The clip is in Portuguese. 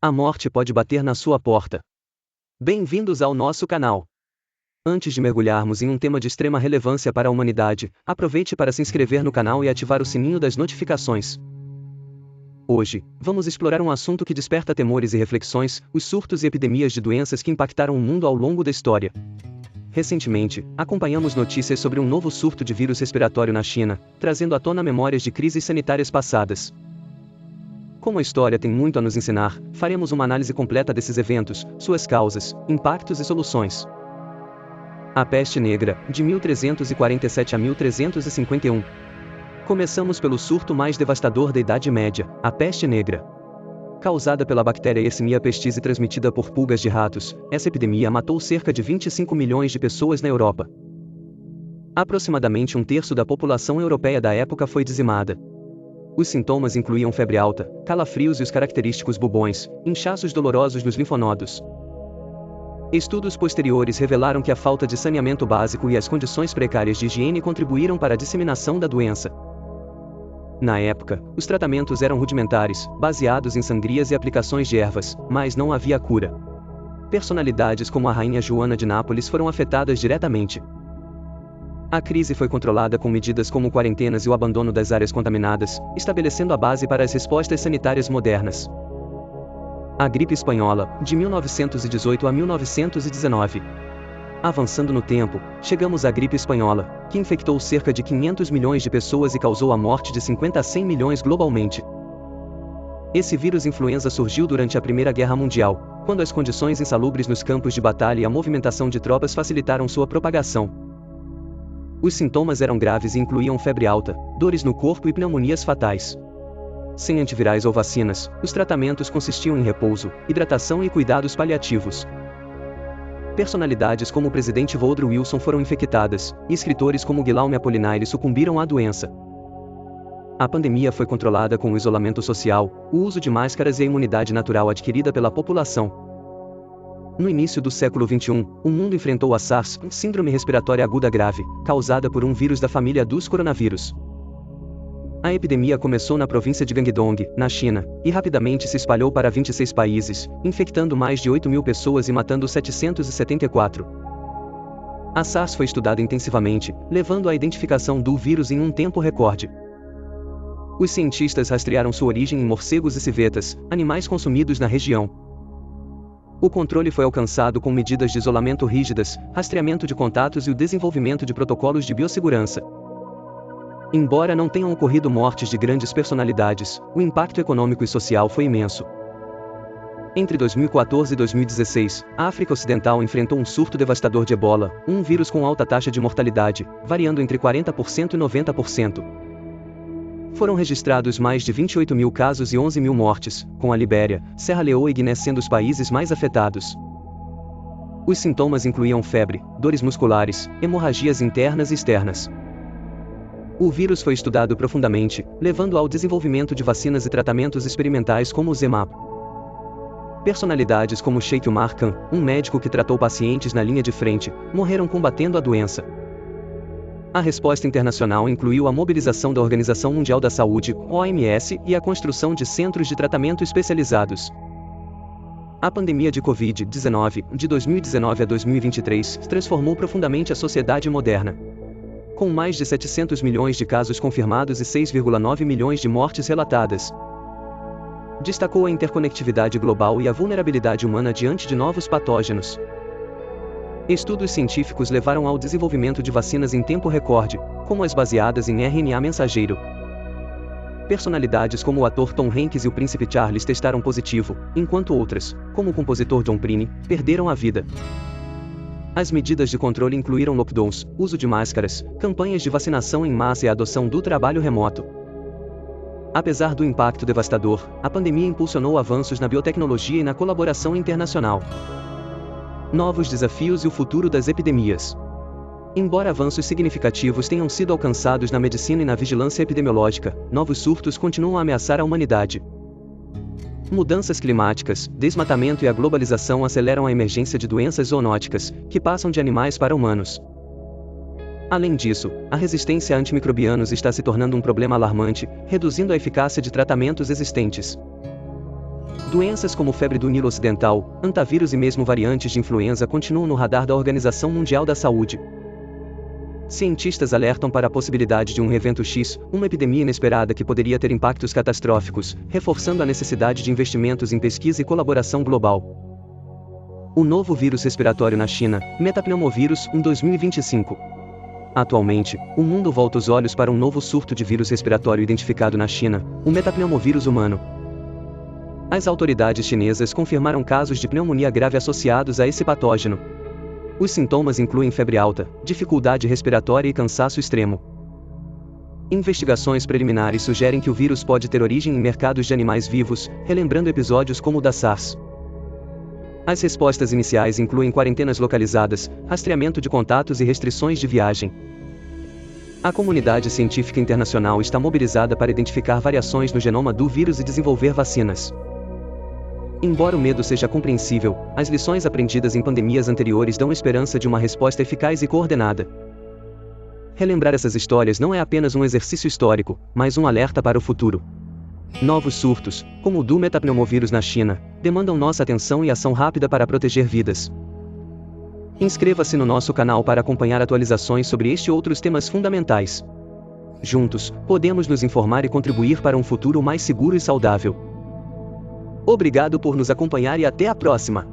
A morte pode bater na sua porta. Bem-vindos ao nosso canal. Antes de mergulharmos em um tema de extrema relevância para a humanidade, aproveite para se inscrever no canal e ativar o sininho das notificações. Hoje, vamos explorar um assunto que desperta temores e reflexões: os surtos e epidemias de doenças que impactaram o mundo ao longo da história. Recentemente, acompanhamos notícias sobre um novo surto de vírus respiratório na China, trazendo à tona memórias de crises sanitárias passadas. Como a história tem muito a nos ensinar, faremos uma análise completa desses eventos, suas causas, impactos e soluções. A Peste Negra, de 1347 a 1351. Começamos pelo surto mais devastador da Idade Média, a Peste Negra. Causada pela bactéria Yersinia pestis e transmitida por pulgas de ratos, essa epidemia matou cerca de 25 milhões de pessoas na Europa. Aproximadamente um terço da população europeia da época foi dizimada. Os sintomas incluíam febre alta, calafrios e os característicos bubões, inchaços dolorosos nos linfonodos. Estudos posteriores revelaram que a falta de saneamento básico e as condições precárias de higiene contribuíram para a disseminação da doença. Na época, os tratamentos eram rudimentares, baseados em sangrias e aplicações de ervas, mas não havia cura. Personalidades como a Rainha Joana de Nápoles foram afetadas diretamente. A crise foi controlada com medidas como quarentenas e o abandono das áreas contaminadas, estabelecendo a base para as respostas sanitárias modernas. A gripe espanhola, de 1918 a 1919. Avançando no tempo, chegamos à gripe espanhola, que infectou cerca de 500 milhões de pessoas e causou a morte de 50 a 100 milhões globalmente. Esse vírus influenza surgiu durante a Primeira Guerra Mundial, quando as condições insalubres nos campos de batalha e a movimentação de tropas facilitaram sua propagação. Os sintomas eram graves e incluíam febre alta, dores no corpo e pneumonias fatais. Sem antivirais ou vacinas, os tratamentos consistiam em repouso, hidratação e cuidados paliativos. Personalidades como o presidente Woodrow Wilson foram infectadas, e escritores como Guillaume Apollinaire sucumbiram à doença. A pandemia foi controlada com o isolamento social, o uso de máscaras e a imunidade natural adquirida pela população. No início do século XXI, o mundo enfrentou a SARS, síndrome respiratória aguda grave, causada por um vírus da família dos coronavírus. A epidemia começou na província de Guangdong, na China, e rapidamente se espalhou para 26 países, infectando mais de 8 mil pessoas e matando 774. A SARS foi estudada intensivamente, levando à identificação do vírus em um tempo recorde. Os cientistas rastrearam sua origem em morcegos e civetas, animais consumidos na região. O controle foi alcançado com medidas de isolamento rígidas, rastreamento de contatos e o desenvolvimento de protocolos de biossegurança. Embora não tenham ocorrido mortes de grandes personalidades, o impacto econômico e social foi imenso. Entre 2014 e 2016, a África Ocidental enfrentou um surto devastador de Ebola, um vírus com alta taxa de mortalidade, variando entre 40% e 90%. Foram registrados mais de 28 mil casos e 11 mil mortes, com a Libéria, Serra Leoa e Guiné sendo os países mais afetados. Os sintomas incluíam febre, dores musculares, hemorragias internas e externas. O vírus foi estudado profundamente, levando ao desenvolvimento de vacinas e tratamentos experimentais como o Zemapp. Personalidades como Sheikh Umar Khan, um médico que tratou pacientes na linha de frente, morreram combatendo a doença. A resposta internacional incluiu a mobilização da Organização Mundial da Saúde, OMS, e a construção de centros de tratamento especializados. A pandemia de Covid-19, de 2019 a 2023, transformou profundamente a sociedade moderna. Com mais de 700 milhões de casos confirmados e 6,9 milhões de mortes relatadas. Destacou a interconectividade global e a vulnerabilidade humana diante de novos patógenos. Estudos científicos levaram ao desenvolvimento de vacinas em tempo recorde, como as baseadas em RNA mensageiro. Personalidades como o ator Tom Hanks e o príncipe Charles testaram positivo, enquanto outras, como o compositor John Prine, perderam a vida. As medidas de controle incluíram lockdowns, uso de máscaras, campanhas de vacinação em massa e a adoção do trabalho remoto. Apesar do impacto devastador, a pandemia impulsionou avanços na biotecnologia e na colaboração internacional. Novos desafios e o futuro das epidemias. Embora avanços significativos tenham sido alcançados na medicina e na vigilância epidemiológica, novos surtos continuam a ameaçar a humanidade. Mudanças climáticas, desmatamento e a globalização aceleram a emergência de doenças zoonóticas, que passam de animais para humanos. Além disso, a resistência a antimicrobianos está se tornando um problema alarmante, reduzindo a eficácia de tratamentos existentes. Doenças como febre do Nilo Ocidental, antavírus e mesmo variantes de influenza continuam no radar da Organização Mundial da Saúde. Cientistas alertam para a possibilidade de um evento X, uma epidemia inesperada que poderia ter impactos catastróficos, reforçando a necessidade de investimentos em pesquisa e colaboração global. O novo vírus respiratório na China, Metapneumovírus 2025. Atualmente, o mundo volta os olhos para um novo surto de vírus respiratório identificado na China, o metapneumovírus humano. As autoridades chinesas confirmaram casos de pneumonia grave associados a esse patógeno. Os sintomas incluem febre alta, dificuldade respiratória e cansaço extremo. Investigações preliminares sugerem que o vírus pode ter origem em mercados de animais vivos, relembrando episódios como o da SARS. As respostas iniciais incluem quarentenas localizadas, rastreamento de contatos e restrições de viagem. A comunidade científica internacional está mobilizada para identificar variações no genoma do vírus e desenvolver vacinas. Embora o medo seja compreensível, as lições aprendidas em pandemias anteriores dão esperança de uma resposta eficaz e coordenada. Relembrar essas histórias não é apenas um exercício histórico, mas um alerta para o futuro. Novos surtos, como o do metapneumovírus na China, demandam nossa atenção e ação rápida para proteger vidas. Inscreva-se no nosso canal para acompanhar atualizações sobre este e outros temas fundamentais. Juntos, podemos nos informar e contribuir para um futuro mais seguro e saudável. Obrigado por nos acompanhar e até a próxima!